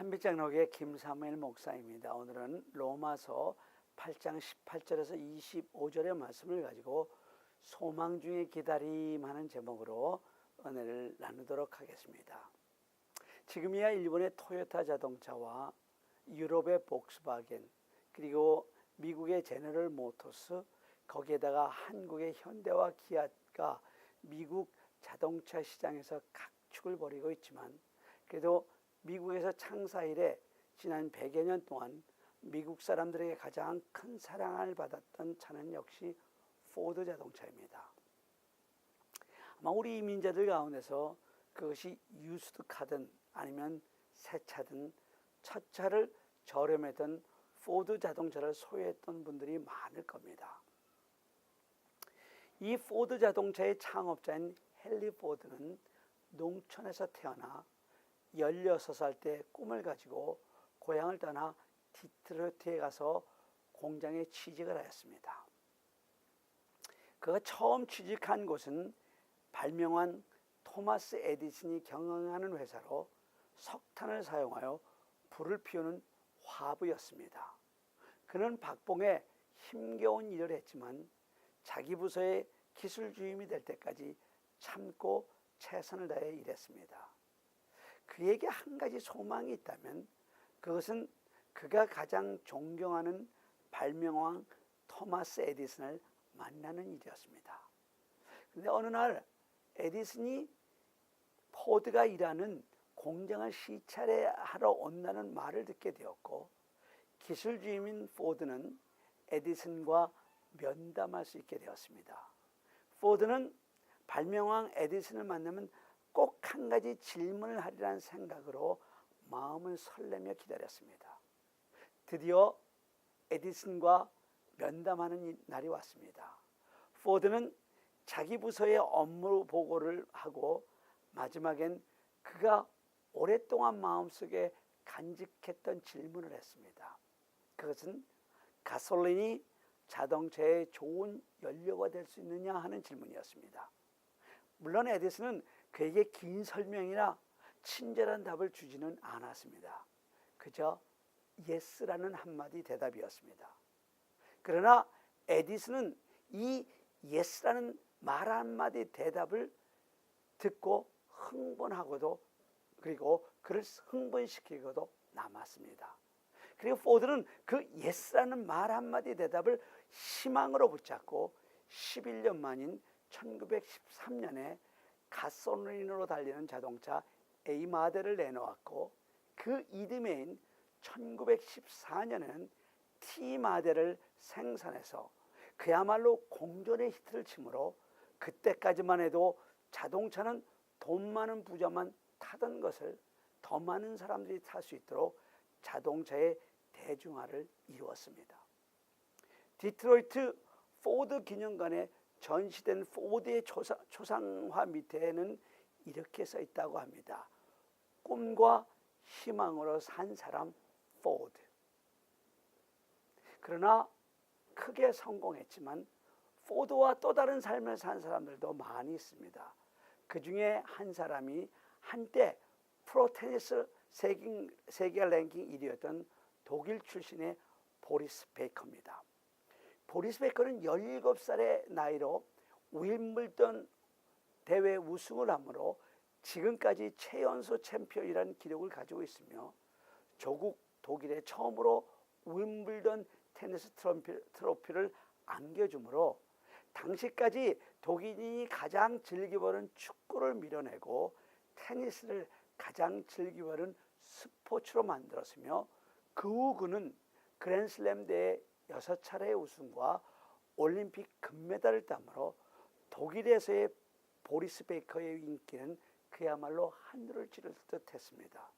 한빛장로교회 김사무엘 목사입니다. 오늘은 로마서 8장 18절에서 25절의 말씀을 가지고 소망 중에 기다림하는 제목으로 은혜를 나누도록 하겠습니다. 지금이야 일본의 토요타 자동차와 유럽의 복스바겐, 그리고 미국의 제너럴 모터스, 거기에다가 한국의 현대와 기아가 미국 자동차 시장에서 각축을 벌이고 있지만, 그래도 미국에서 창사 이래 지난 100여 년 동안 미국 사람들에게 가장 큰 사랑을 받았던 차는 역시 포드 자동차입니다. 아마 우리 이민자들 가운데서 그것이 유스드 카든 아니면 새 차든 첫 차를 저렴했던 포드 자동차를 소유했던 분들이 많을 겁니다. 이 포드 자동차의 창업자인 헨리 포드는 농촌에서 태어나 16살 때 꿈을 가지고 고향을 떠나 디트로이트에 가서 공장에 취직을 하였습니다. 그가 처음 취직한 곳은 발명한 토마스 에디슨이 경영하는 회사로 석탄을 사용하여 불을 피우는 화부였습니다. 그는 박봉에 힘겨운 일을 했지만 자기 부서의 기술 주임이 될 때까지 참고 최선을 다해 일했습니다. 그에게 한 가지 소망이 있다면 그것은 그가 가장 존경하는 발명왕 토마스 에디슨을 만나는 일이었습니다. 그런데 어느 날 에디슨이 포드가 일하는 공장을 시찰하러 온다는 말을 듣게 되었고, 기술주임인 포드는 에디슨과 면담할 수 있게 되었습니다. 포드는 발명왕 에디슨을 만나면 꼭 한 가지 질문을 하리라는 생각으로 마음을 설레며 기다렸습니다. 드디어 에디슨과 면담하는 날이 왔습니다. 포드는 자기 부서의 업무 보고를 하고 마지막엔 그가 오랫동안 마음속에 간직했던 질문을 했습니다. 그것은 가솔린이 자동차의 좋은 연료가 될 수 있느냐 하는 질문이었습니다. 물론 에디슨은 그에게 긴 설명이나 친절한 답을 주지는 않았습니다. 그저 예스라는 한마디 대답이었습니다. 그러나 에디슨은 이 예스라는 말 한마디 대답을 듣고 흥분하고도, 그리고 그를 흥분시키고도 남았습니다. 그리고 포드는 그 예스라는 말 한마디 대답을 희망으로 붙잡고 11년 만인 1913년에 가솔린으로 달리는 자동차 A마델을 내놓았고, 그 이듬해인 1914년에는 T마델을 생산해서 그야말로 공존의 히트를 치므로 그때까지만 해도 자동차는 돈 많은 부자만 타던 것을 더 많은 사람들이 탈 수 있도록 자동차의 대중화를 이루었습니다. 디트로이트 포드 기념관에 전시된 포드의 초상화 밑에는 이렇게 써 있다고 합니다. 꿈과 희망으로 산 사람 포드. 그러나 크게 성공했지만 포드와 또 다른 삶을 산 사람들도 많이 있습니다. 그 중에 한 사람이 한때 프로 테니스 세계 랭킹 1위였던 독일 출신의 보리스 베이커입니다. 보리스 베이커는 17살의 나이로 윈블던 대회 우승을 하므로 지금까지 최연소 챔피언이라는 기록을 가지고 있으며, 조국 독일에 처음으로 윈블던 테니스 트로피를 안겨주므로 당시까지 독일인이 가장 즐겨보는 축구를 밀어내고 테니스를 가장 즐겨보는 스포츠로 만들었으며, 그 후 그는 그랜슬램 대회 6차례의 우승과 올림픽 금메달을 따므로 독일에서의 보리스 베이커의 인기는 그야말로 하늘을 찌를 듯 했습니다.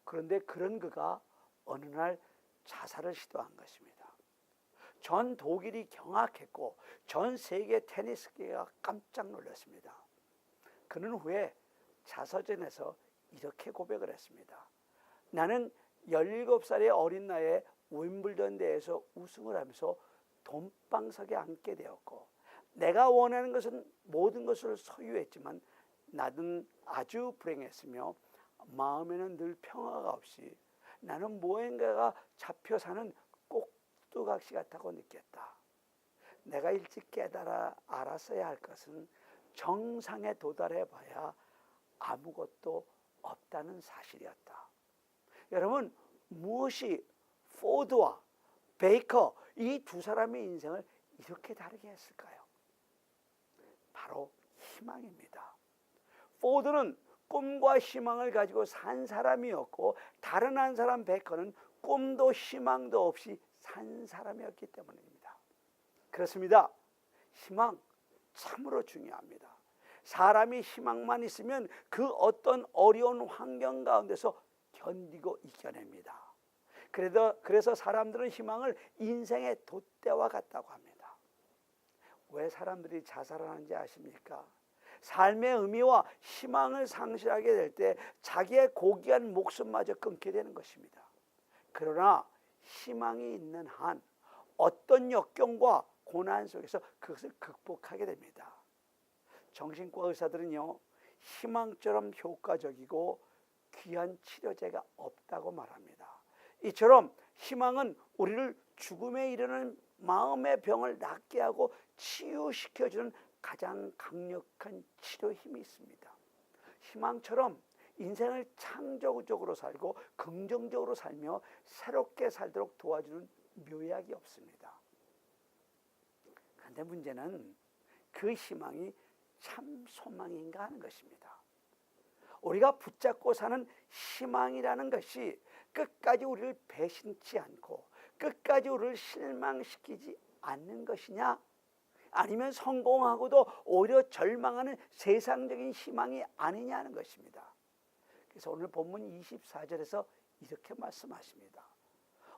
그런데 그런 그가 어느 날 자살을 시도한 것입니다. 전 독일이 경악했고 전 세계 테니스계가 깜짝 놀랐습니다. 그는 후에 자서전에서 이렇게 고백을 했습니다. 나는 17살의 어린 나이에 윈블던 대회에서 우승을 하면서 돈방석에 앉게 되었고, 내가 원하는 것은 모든 것을 소유했지만 나는 아주 불행했으며 마음에는 늘 평화가 없이 나는 무언가가 잡혀 사는 꼭두각시 같다고 느꼈다. 내가 일찍 깨달아 알았어야 할 것은 정상에 도달해 봐야 아무것도 없다는 사실이었다. 여러분, 무엇이 포드와 베이커 이 두 사람의 인생을 이렇게 다르게 했을까요? 바로 희망입니다. 포드는 꿈과 희망을 가지고 산 사람이었고, 다른 한 사람 베이커는 꿈도 희망도 없이 산 사람이었기 때문입니다. 그렇습니다. 희망 참으로 중요합니다. 사람이 희망만 있으면 그 어떤 어려운 환경 가운데서 견디고 이겨냅니다. 그래서 사람들은 희망을 인생의 돛대와 같다고 합니다. 왜 사람들이 자살하는지 아십니까? 삶의 의미와 희망을 상실하게 될 때 자기의 고귀한 목숨마저 끊게 되는 것입니다. 그러나 희망이 있는 한 어떤 역경과 고난 속에서 그것을 극복하게 됩니다. 정신과 의사들은요, 희망처럼 효과적이고 귀한 치료제가 없다고 말합니다. 이처럼 희망은 우리를 죽음에 이르는 마음의 병을 낫게 하고 치유시켜주는 가장 강력한 치료 힘이 있습니다. 희망처럼 인생을 창조적으로 살고 긍정적으로 살며 새롭게 살도록 도와주는 묘약이 없습니다. 그런데 문제는 그 희망이 참 소망인가 하는 것입니다. 우리가 붙잡고 사는 희망이라는 것이 끝까지 우리를 배신치 않고 끝까지 우리를 실망시키지 않는 것이냐, 아니면 성공하고도 오히려 절망하는 세상적인 희망이 아니냐 하는 것입니다. 그래서 오늘 본문 24절에서 이렇게 말씀하십니다.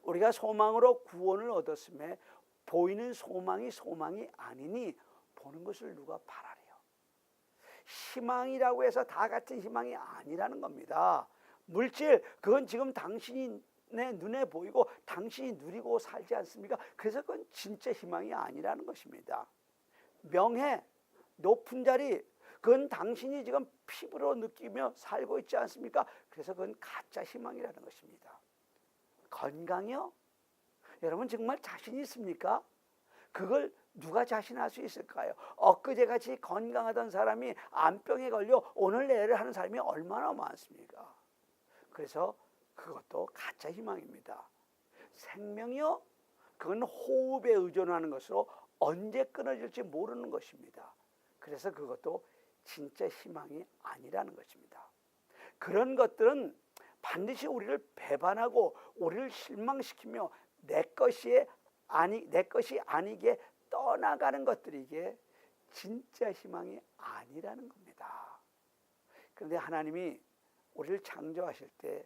우리가 소망으로 구원을 얻었음에 보이는 소망이 소망이 아니니 보는 것을 누가 바라리요. 희망이라고 해서 다 같은 희망이 아니라는 겁니다. 물질, 그건 지금 당신이 내 눈에 보이고 당신이 누리고 살지 않습니까? 그래서 그건 진짜 희망이 아니라는 것입니다. 명예, 높은 자리, 그건 당신이 지금 피부로 느끼며 살고 있지 않습니까? 그래서 그건 가짜 희망이라는 것입니다. 건강이요? 여러분 정말 자신 있습니까? 그걸 누가 자신할 수 있을까요? 엊그제같이 건강하던 사람이 암병에 걸려 오늘 내일 하는 사람이 얼마나 많습니까? 그래서 그것도 가짜 희망입니다. 생명이요? 그건 호흡에 의존하는 것으로 언제 끊어질지 모르는 것입니다. 그래서 그것도 진짜 희망이 아니라는 것입니다. 그런 것들은 반드시 우리를 배반하고 우리를 실망시키며 내 것이 아니게 떠나가는 것들이기에 진짜 희망이 아니라는 겁니다. 그런데 하나님이 우리를 창조하실 때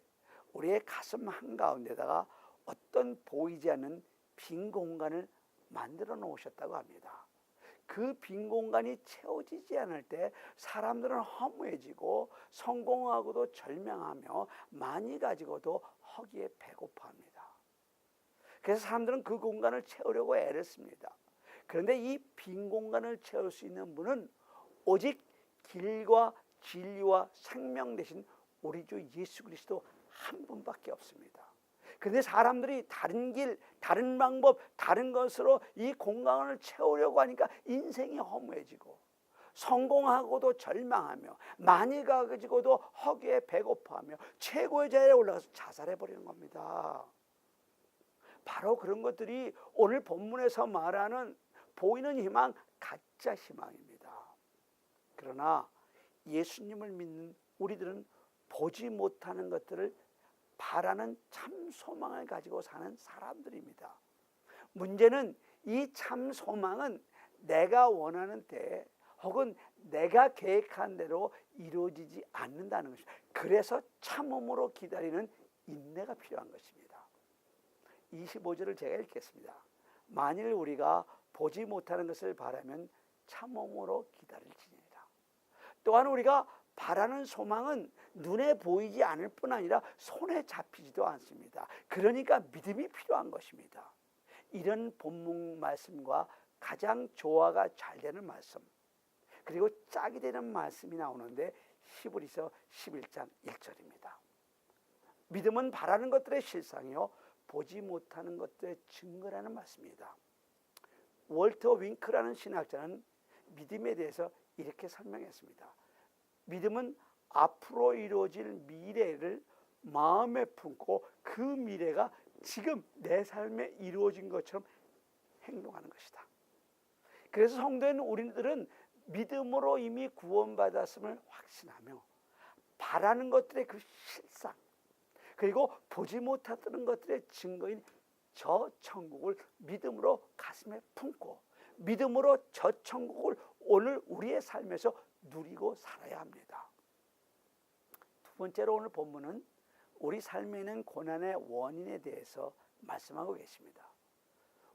우리의 가슴 한가운데다가 어떤 보이지 않는 빈 공간을 만들어 놓으셨다고 합니다. 그 빈 공간이 채워지지 않을 때 사람들은 허무해지고 성공하고도 절망하며 많이 가지고도 허기에 배고파합니다. 그래서 사람들은 그 공간을 채우려고 애를 씁니다. 그런데 이 빈 공간을 채울 수 있는 분은 오직 길과 진리와 생명 되신 우리 주 예수 그리스도 한 분밖에 없습니다. 그런데 사람들이 다른 길, 다른 방법, 다른 것으로 이 공간을 채우려고 하니까 인생이 허무해지고 성공하고도 절망하며 많이 가지고도 허기에 배고파하며 최고의 자리에 올라가서 자살해버리는 겁니다. 바로 그런 것들이 오늘 본문에서 말하는 보이는 희망, 가짜 희망입니다. 그러나 예수님을 믿는 우리들은 보지 못하는 것들을 바라는 참 소망을 가지고 사는 사람들입니다. 문제는 이 참 소망은 내가 원하는 때에 혹은 내가 계획한 대로 이루어지지 않는다는 것입니다. 그래서 참음으로 기다리는 인내가 필요한 것입니다. 25절을 제가 읽겠습니다. 만일 우리가 보지 못하는 것을 바라면 참음으로 기다릴지니라. 또한 우리가 바라는 소망은 눈에 보이지 않을 뿐 아니라 손에 잡히지도 않습니다. 그러니까 믿음이 필요한 것입니다. 이런 본문 말씀과 가장 조화가 잘 되는 말씀, 그리고 짝이 되는 말씀이 나오는데 히브리서 11장 1절입니다. 믿음은 바라는 것들의 실상이요 보지 못하는 것들의 증거라는 말씀입니다. 월터 윙크라는 신학자는 믿음에 대해서 이렇게 설명했습니다. 믿음은 앞으로 이루어질 미래를 마음에 품고 그 미래가 지금 내 삶에 이루어진 것처럼 행동하는 것이다. 그래서 성도인 우리들은 믿음으로 이미 구원받았음을 확신하며 바라는 것들의 그 실상, 그리고 보지 못하는 것들의 증거인 저 천국을 믿음으로 가슴에 품고 믿음으로 저 천국을 오늘 우리의 삶에서 누리고 살아야 합니다. 두 번째로 오늘 본문은 우리 삶에 있는 고난의 원인에 대해서 말씀하고 계십니다.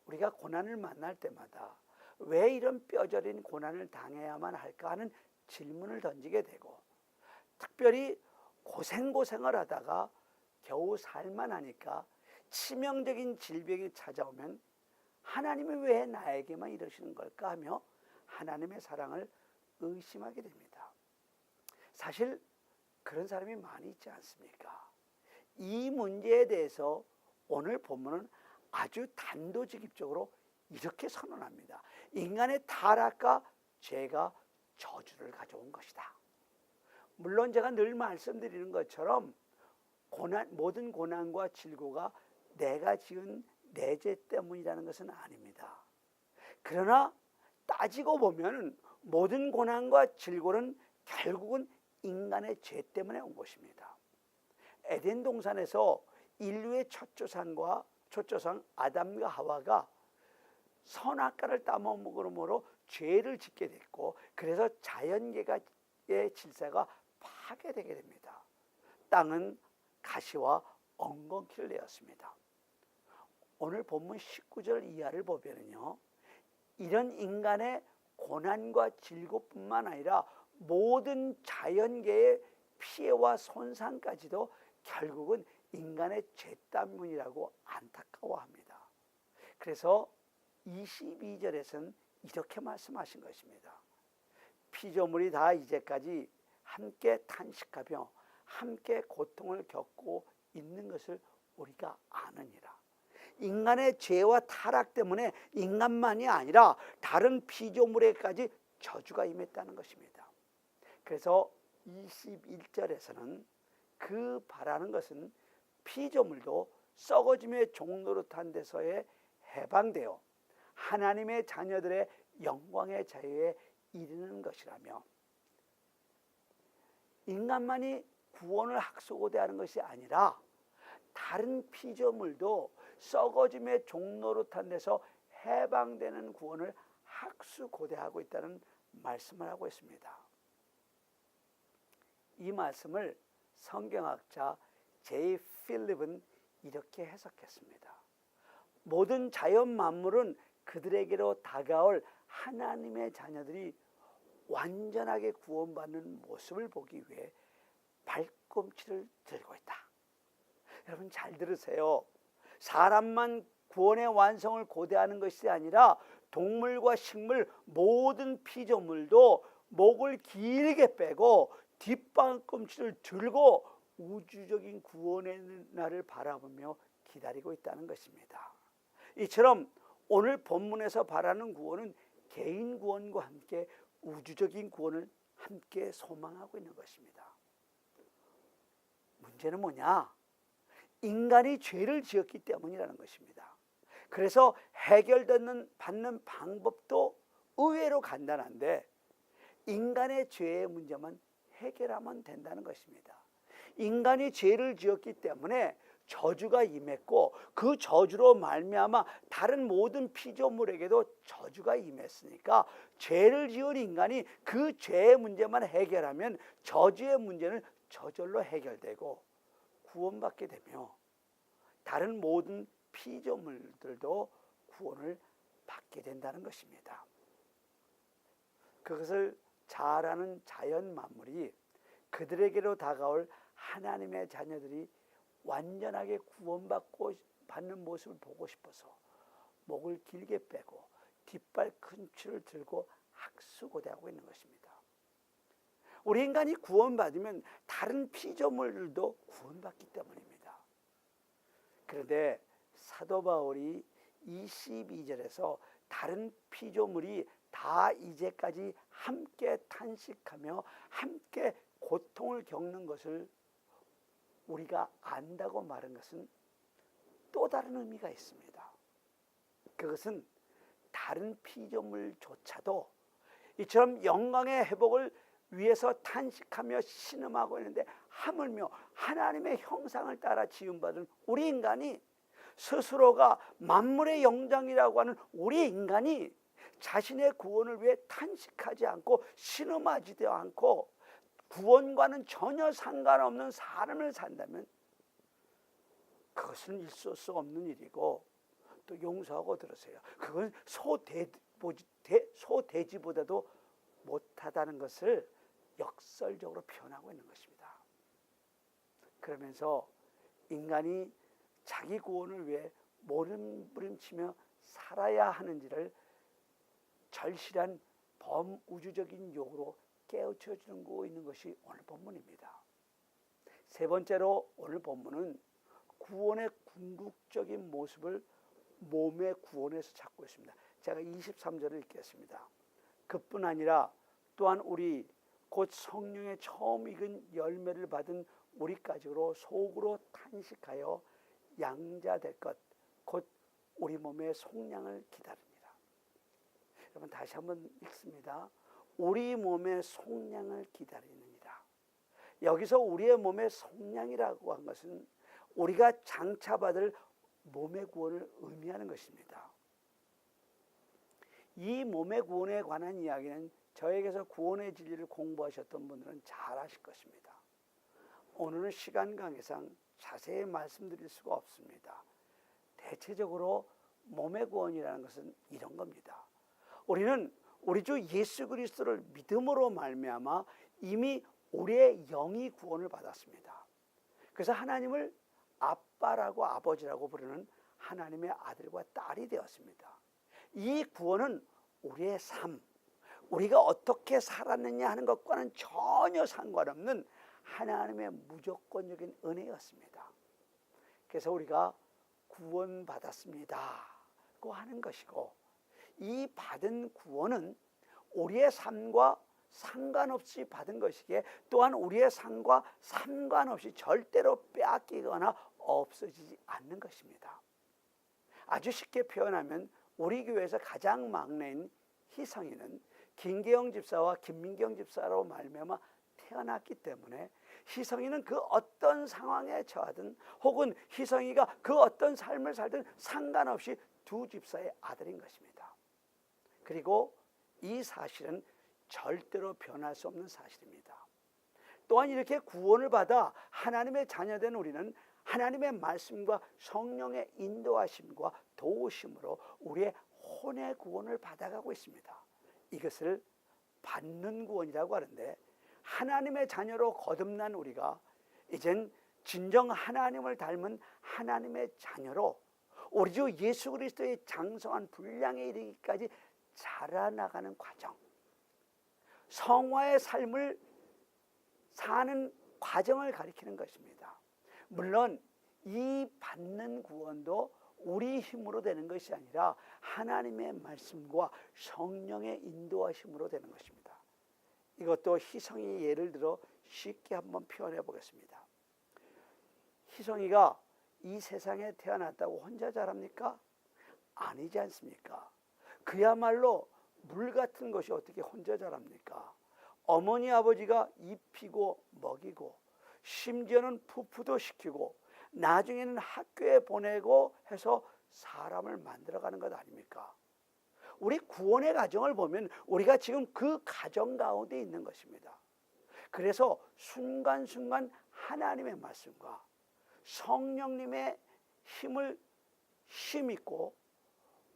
우리가 고난을 만날 때마다 왜 이런 뼈저린 고난을 당해야만 할까 하는 질문을 던지게 되고, 특별히 고생을 하다가 겨우 살만하니까 치명적인 질병이 찾아오면 하나님이 왜 나에게만 이러시는 걸까 하며 하나님의 사랑을 의심하게 됩니다. 사실 그런 사람이 많이 있지 않습니까? 이 문제에 대해서 오늘 본문은 아주 단도직입적으로 이렇게 선언합니다. 인간의 타락과 죄가 저주를 가져온 것이다. 물론 제가 늘 말씀드리는 것처럼 모든 고난과 질고가 내가 지은 내 죄 때문이라는 것은 아닙니다. 그러나 따지고 보면 모든 고난과 질고는 결국은 인간의 죄 때문에 온 것입니다. 에덴 동산에서 인류의 첫 조상 아담과 하와가 선악과를 따먹음으로 죄를 짓게 됐고, 그래서 자연계의 질서가 파괴되게 됩니다. 땅은 가시와 엉겅퀴를 내었습니다. 오늘 본문 19절 이하를 보면요, 이런 인간의 고난과 질고뿐만 아니라 모든 자연계의 피해와 손상까지도 결국은 인간의 죄 때문이라고 안타까워합니다. 그래서 22절에서는 이렇게 말씀하신 것입니다. 피조물이 다 이제까지 함께 탄식하며 함께 고통을 겪고 있는 것을 우리가 아느니라. 인간의 죄와 타락 때문에 인간만이 아니라 다른 피조물에까지 저주가 임했다는 것입니다. 그래서 21절에서는 그 바라는 것은 피조물도 썩어짐의 종노릇한 데서의 해방되어 하나님의 자녀들의 영광의 자유에 이르는 것이라며, 인간만이 구원을 학수고대하는 것이 아니라 다른 피조물도 썩어짐의 종노릇한 데서 해방되는 구원을 학수고대하고 있다는 말씀을 하고 있습니다. 이 말씀을 성경학자 제이 필립은 이렇게 해석했습니다. 모든 자연 만물은 그들에게로 다가올 하나님의 자녀들이 완전하게 구원받는 모습을 보기 위해 발꿈치를 들고 있다. 여러분 잘 들으세요. 사람만 구원의 완성을 고대하는 것이 아니라 동물과 식물, 모든 피조물도 목을 길게 빼고 뒷발꿈치를 들고 우주적인 구원의 날을 바라보며 기다리고 있다는 것입니다. 이처럼 오늘 본문에서 바라는 구원은 개인 구원과 함께 우주적인 구원을 함께 소망하고 있는 것입니다. 문제는 뭐냐? 인간이 죄를 지었기 때문이라는 것입니다. 그래서 받는 방법도 의외로 간단한데, 인간의 죄의 문제만 해결하면 된다는 것입니다. 인간이 죄를 지었기 때문에 저주가 임했고, 그 저주로 말미암아 다른 모든 피조물에게도 저주가 임했으니까 죄를 지은 인간이 그 죄의 문제만 해결하면 저주의 문제는 저절로 해결되고 구원받게 되며 다른 모든 피조물들도 구원을 받게 된다는 것입니다. 그것을 잘 아는 자연 만물이 그들에게로 다가올 하나님의 자녀들이 완전하게 구원받고 받는 모습을 보고 싶어서 목을 길게 빼고 뒷발 근치를 들고 학수고대하고 있는 것입니다. 우리 인간이 구원받으면 다른 피조물들도 구원받기 때문입니다. 그런데 사도 바울이 22절에서 다른 피조물이 다 이제까지 함께 탄식하며 함께 고통을 겪는 것을 우리가 안다고 말한 것은 또 다른 의미가 있습니다. 그것은 다른 피조물조차도 이처럼 영광의 회복을 위해서 탄식하며 신음하고 있는데, 하물며 하나님의 형상을 따라 지음받은 우리 인간이, 스스로가 만물의 영장이라고 하는 우리 인간이 자신의 구원을 위해 탄식하지 않고 신음하지도 않고 구원과는 전혀 상관없는 삶을 산다면 그것은 있을 수 없는 일이고, 또 용서하고 들으세요, 그건 소돼지보다도 못하다는 것을 역설적으로 표현하고 있는 것입니다. 그러면서 인간이 자기 구원을 위해 몸부림치며 살아야 하는지를 절실한 범우주적인 요구로 깨우쳐 주고 있는 것이 오늘 본문입니다. 세 번째로 오늘 본문은 구원의 궁극적인 모습을 몸의 구원에서 찾고 있습니다. 제가 23절을 읽겠습니다. 그뿐 아니라 또한 우리 곧 성령의 처음 익은 열매를 받은 우리까지로 속으로 탄식하여 양자될 것, 곧 우리 몸의 속량을 기다립니다. 여러분, 다시 한번 읽습니다. 우리 몸의 속량을 기다리느니라. 여기서 우리의 몸의 속량이라고 한 것은 우리가 장차받을 몸의 구원을 의미하는 것입니다. 이 몸의 구원에 관한 이야기는 저에게서 구원의 진리를 공부하셨던 분들은 잘 아실 것입니다. 오늘은 시간 관계상 자세히 말씀드릴 수가 없습니다. 대체적으로 몸의 구원이라는 것은 이런 겁니다. 우리는 우리 주 예수 그리스도를 믿음으로 말미암아 이미 우리의 영이 구원을 받았습니다. 그래서 하나님을 아빠라고 아버지라고 부르는 하나님의 아들과 딸이 되었습니다. 이 구원은 우리의 삶, 우리가 어떻게 살았느냐 하는 것과는 전혀 상관없는 하나님의 무조건적인 은혜였습니다. 그래서 우리가 구원받았습니다고 하는 것이고, 이 받은 구원은 우리의 삶과 상관없이 받은 것이기에 또한 우리의 삶과 상관없이 절대로 빼앗기거나 없어지지 않는 것입니다. 아주 쉽게 표현하면 우리 교회에서 가장 막내인 희성이는 김계영 집사와 김민경 집사로 말미암아 태어났기 때문에 희성이는 그 어떤 상황에 처하든 혹은 희성이가 그 어떤 삶을 살든 상관없이 두 집사의 아들인 것입니다. 그리고 이 사실은 절대로 변할 수 없는 사실입니다. 또한 이렇게 구원을 받아 하나님의 자녀된 우리는 하나님의 말씀과 성령의 인도하심과 도우심으로 우리의 혼의 구원을 받아가고 있습니다. 이것을 받는 구원이라고 하는데, 하나님의 자녀로 거듭난 우리가 이젠 진정 하나님을 닮은 하나님의 자녀로 우리 주 예수 그리스도의 장성한 분량에 이르기까지 자라나가는 과정, 성화의 삶을 사는 과정을 가리키는 것입니다. 물론 이 받는 구원도 우리 힘으로 되는 것이 아니라 하나님의 말씀과 성령의 인도하심으로 되는 것입니다. 이것도 희성이 예를 들어 쉽게 한번 표현해 보겠습니다. 희성이가 이 세상에 태어났다고 혼자 자랍니까? 아니지 않습니까? 그야말로 물 같은 것이 어떻게 혼자 자랍니까? 어머니 아버지가 입히고 먹이고 심지어는 푸푸도 시키고 나중에는 학교에 보내고 해서 사람을 만들어가는 것 아닙니까? 우리 구원의 과정을 보면 우리가 지금 그 과정 가운데 있는 것입니다. 그래서 순간순간 하나님의 말씀과 성령님의 힘을 힘입고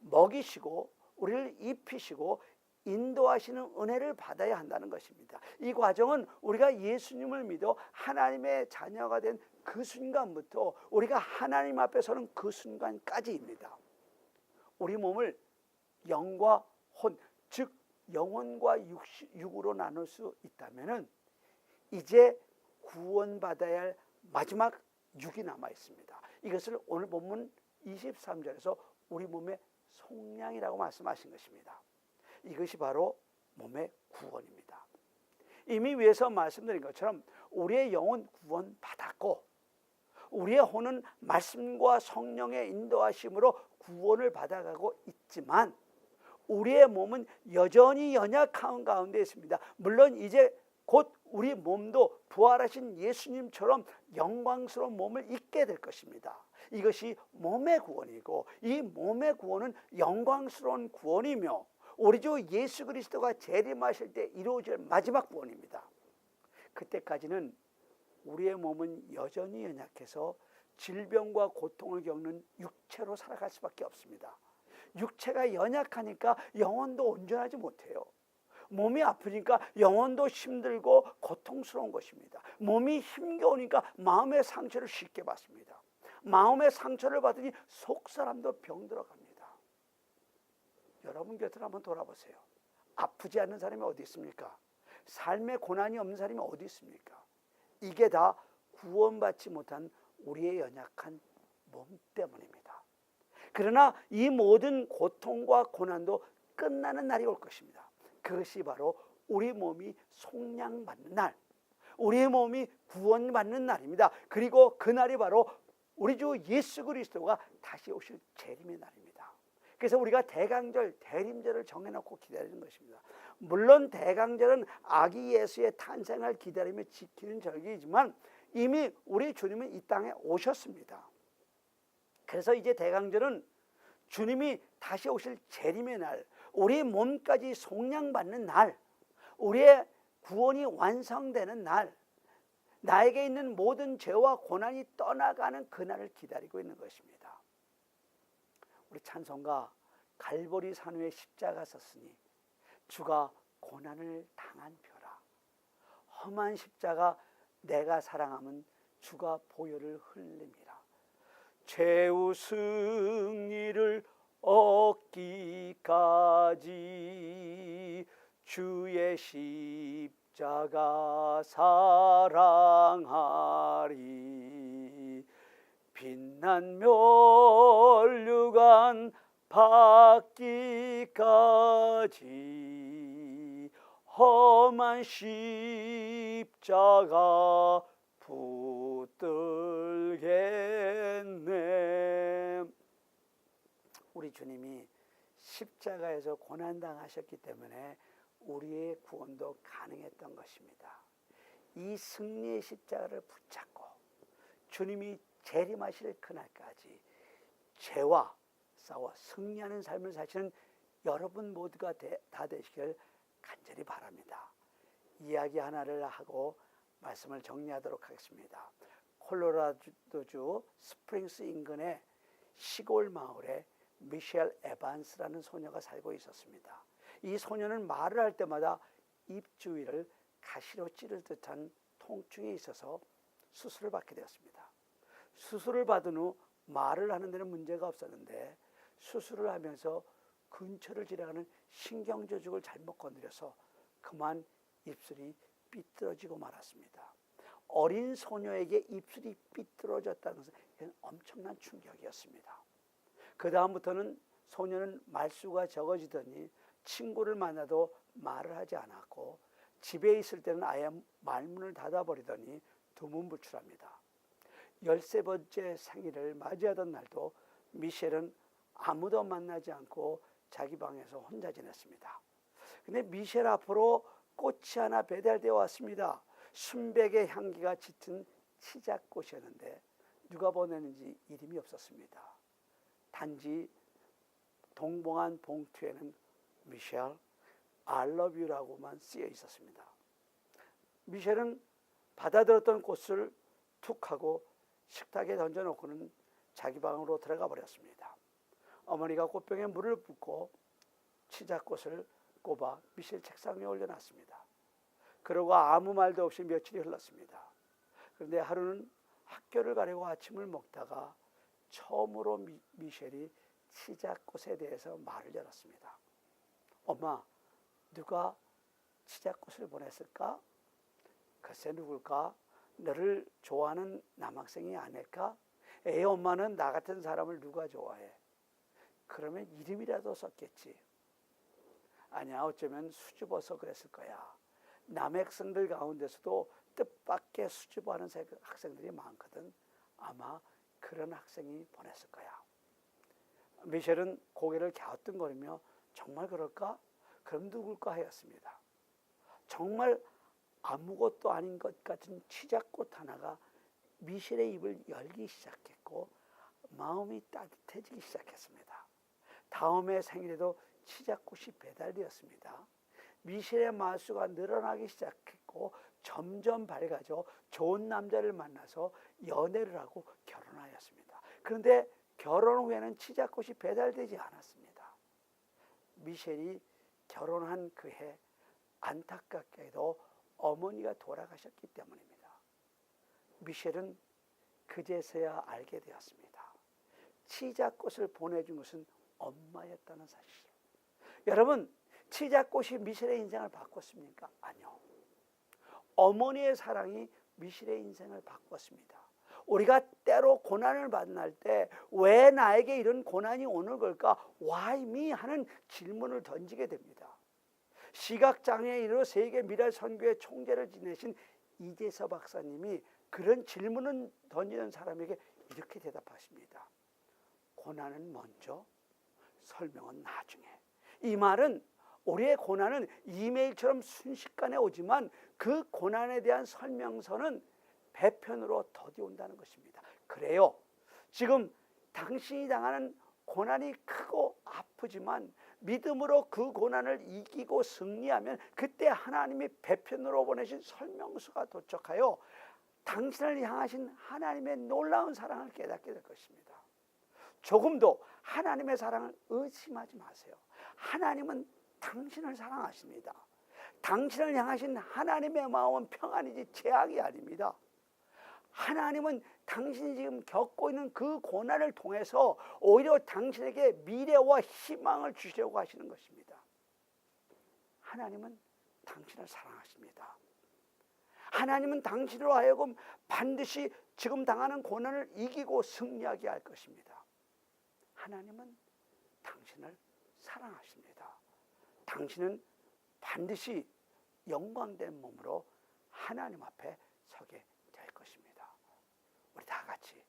먹이시고 우리를 입히시고 인도하시는 은혜를 받아야 한다는 것입니다. 이 과정은 우리가 예수님을 믿어 하나님의 자녀가 된 그 순간부터 우리가 하나님 앞에 서는 그 순간까지입니다. 우리 몸을 영과 혼, 즉 영혼과 육으로 나눌 수 있다면은 이제 구원받아야 할 마지막 육이 남아 있습니다. 이것을 오늘 본문 23절에서 우리 몸의 속량이라고 말씀하신 것입니다. 이것이 바로 몸의 구원입니다. 이미 위에서 말씀드린 것처럼 우리의 영은 구원받았고 우리의 혼은 말씀과 성령의 인도하심으로 구원을 받아가고 있지만 우리의 몸은 여전히 연약한 가운데 있습니다. 물론 이제 곧 우리 몸도 부활하신 예수님처럼 영광스러운 몸을 입게 될 것입니다. 이것이 몸의 구원이고 이 몸의 구원은 영광스러운 구원이며 우리 주 예수 그리스도가 재림하실 때 이루어질 마지막 구원입니다. 그때까지는 우리의 몸은 여전히 연약해서 질병과 고통을 겪는 육체로 살아갈 수밖에 없습니다. 육체가 연약하니까 영혼도 온전하지 못해요. 몸이 아프니까 영혼도 힘들고 고통스러운 것입니다. 몸이 힘겨우니까 마음의 상처를 쉽게 받습니다. 마음의 상처를 받으니 속 사람도 병들어갑니다. 여러분 곁을 한번 돌아보세요. 아프지 않는 사람이 어디 있습니까? 삶의 고난이 없는 사람이 어디 있습니까? 이게 다 구원받지 못한 우리의 연약한 몸 때문입니다. 그러나 이 모든 고통과 고난도 끝나는 날이 올 것입니다. 그것이 바로 우리 몸이 속량받는 날, 우리 몸이 구원받는 날입니다. 그리고 그날이 바로 우리 주 예수 그리스도가 다시 오실 재림의 날입니다. 그래서 우리가 대강절, 대림절을 정해놓고 기다리는 것입니다. 물론 대강절은 아기 예수의 탄생을 기다리며 지키는 절기이지만 이미 우리 주님은 이 땅에 오셨습니다. 그래서 이제 대강절은 주님이 다시 오실 재림의 날, 우리 몸까지 속량받는 날, 우리의 구원이 완성되는 날, 나에게 있는 모든 죄와 고난이 떠나가는 그날을 기다리고 있는 것입니다. 우리 찬송가 갈보리 산 위에 십자가 섰으니 주가 고난을 당한 표라. 험한 십자가 내가 사랑함은 주가 보혈을 흘림이라. 최후 승리를 얻기까지 주의 십자가 사랑하리. 빛난 멸류관 받기까지 험한 십자가 붙들겠네. 우리 주님이 십자가에서 고난당하셨기 때문에 우리의 구원도 가능했던 것입니다. 이 승리의 십자가를 붙잡고 주님이 재림하실 그날까지 죄와 싸워 승리하는 삶을 사시는 여러분 모두가 다 되시길 간절히 바랍니다. 이야기 하나를 하고 말씀을 정리하도록 하겠습니다. 콜로라도주 스프링스 인근의 시골 마을에 미셸 에반스라는 소녀가 살고 있었습니다. 이 소녀는 말을 할 때마다 입 주위를 가시로 찌를 듯한 통증이 있어서 수술을 받게 되었습니다. 수술을 받은 후 말을 하는 데는 문제가 없었는데 수술을 하면서 근처를 지나가는 신경조직을 잘못 건드려서 그만 입술이 삐뚤어지고 말았습니다. 어린 소녀에게 입술이 삐뚤어졌다는 것은 이건 엄청난 충격이었습니다. 그 다음부터는 소녀는 말수가 적어지더니 친구를 만나도 말을 하지 않았고 집에 있을 때는 아예 말문을 닫아버리더니 두문불출합니다. 13번째 생일을 맞이하던 날도 미셸은 아무도 만나지 않고 자기 방에서 혼자 지냈습니다. 근데 미셸 앞으로 꽃이 하나 배달되어 왔습니다. 순백의 향기가 짙은 치자꽃이었는데 누가 보냈는지 이름이 없었습니다. 단지 동봉한 봉투에는 미셸, I love you라고만 쓰여 있었습니다. 미셸은 받아들었던 꽃을 툭 하고 식탁에 던져놓고는 자기 방으로 들어가 버렸습니다. 어머니가 꽃병에 물을 붓고 치자꽃을 꼽아 미셸 책상 위에 올려놨습니다. 그러고 아무 말도 없이 며칠이 흘렀습니다. 그런데 하루는 학교를 가려고 아침을 먹다가 처음으로 미셸이 치자꽃에 대해서 말을 열었습니다. 엄마, 누가 치자꽃을 보냈을까? 글쎄 누굴까? 너를 좋아하는 남학생이 아닐까? 에이, 엄마는 나 같은 사람을 누가 좋아해? 그러면 이름이라도 썼겠지. 아니야, 어쩌면 수줍어서 그랬을 거야. 남학생들 가운데서도 뜻밖의 수줍어하는 학생들이 많거든. 아마 그런 학생이 보냈을 거야. 미셸은 고개를 갸우뚱거리며 정말 그럴까? 그럼 누굴까 하였습니다. 정말 아무것도 아닌 것 같은 치자꽃 하나가 미셸의 입을 열기 시작했고 마음이 따뜻해지기 시작했습니다. 다음해 생일에도 치자꽃이 배달되었습니다. 미셸의 마수가 늘어나기 시작했고 점점 밝아져 좋은 남자를 만나서 연애를 하고 결혼하였습니다. 그런데 결혼 후에는 치자꽃이 배달되지 않았습니다. 미셸이 결혼한 그 해 안타깝게도 어머니가 돌아가셨기 때문입니다. 미셸은 그제서야 알게 되었습니다. 치자꽃을 보내준 것은 엄마였다는 사실. 여러분, 치자꽃이 미셸의 인생을 바꿨습니까? 아니요. 어머니의 사랑이 미셸의 인생을 바꿨습니다. 우리가 때로 고난을 만날 때 왜 나에게 이런 고난이 오는 걸까? Why me? 하는 질문을 던지게 됩니다. 시각장애인으로 세계 미랄 선교회 총재를 지내신 이재서 박사님이 그런 질문을 던지는 사람에게 이렇게 대답하십니다. 고난은 먼저, 설명은 나중에. 이 말은 우리의 고난은 이메일처럼 순식간에 오지만 그 고난에 대한 설명서는 배편으로 더디 온다는 것입니다. 그래요. 지금 당신이 당하는 고난이 크고 아프지만 믿음으로 그 고난을 이기고 승리하면 그때 하나님이 배편으로 보내신 설명서가 도착하여 당신을 향하신 하나님의 놀라운 사랑을 깨닫게 될 것입니다. 조금도 하나님의 사랑을 의심하지 마세요. 하나님은 당신을 사랑하십니다. 당신을 향하신 하나님의 마음은 평안이지 재앙이 아닙니다. 하나님은 당신이 지금 겪고 있는 그 고난을 통해서 오히려 당신에게 미래와 희망을 주시려고 하시는 것입니다. 하나님은 당신을 사랑하십니다. 하나님은 당신으로 하여금 반드시 지금 당하는 고난을 이기고 승리하게 할 것입니다. 하나님은 당신을 사랑하십니다. 당신은 반드시 영광된 몸으로 하나님 앞에 서게 될 것입니다. 우리 다 같이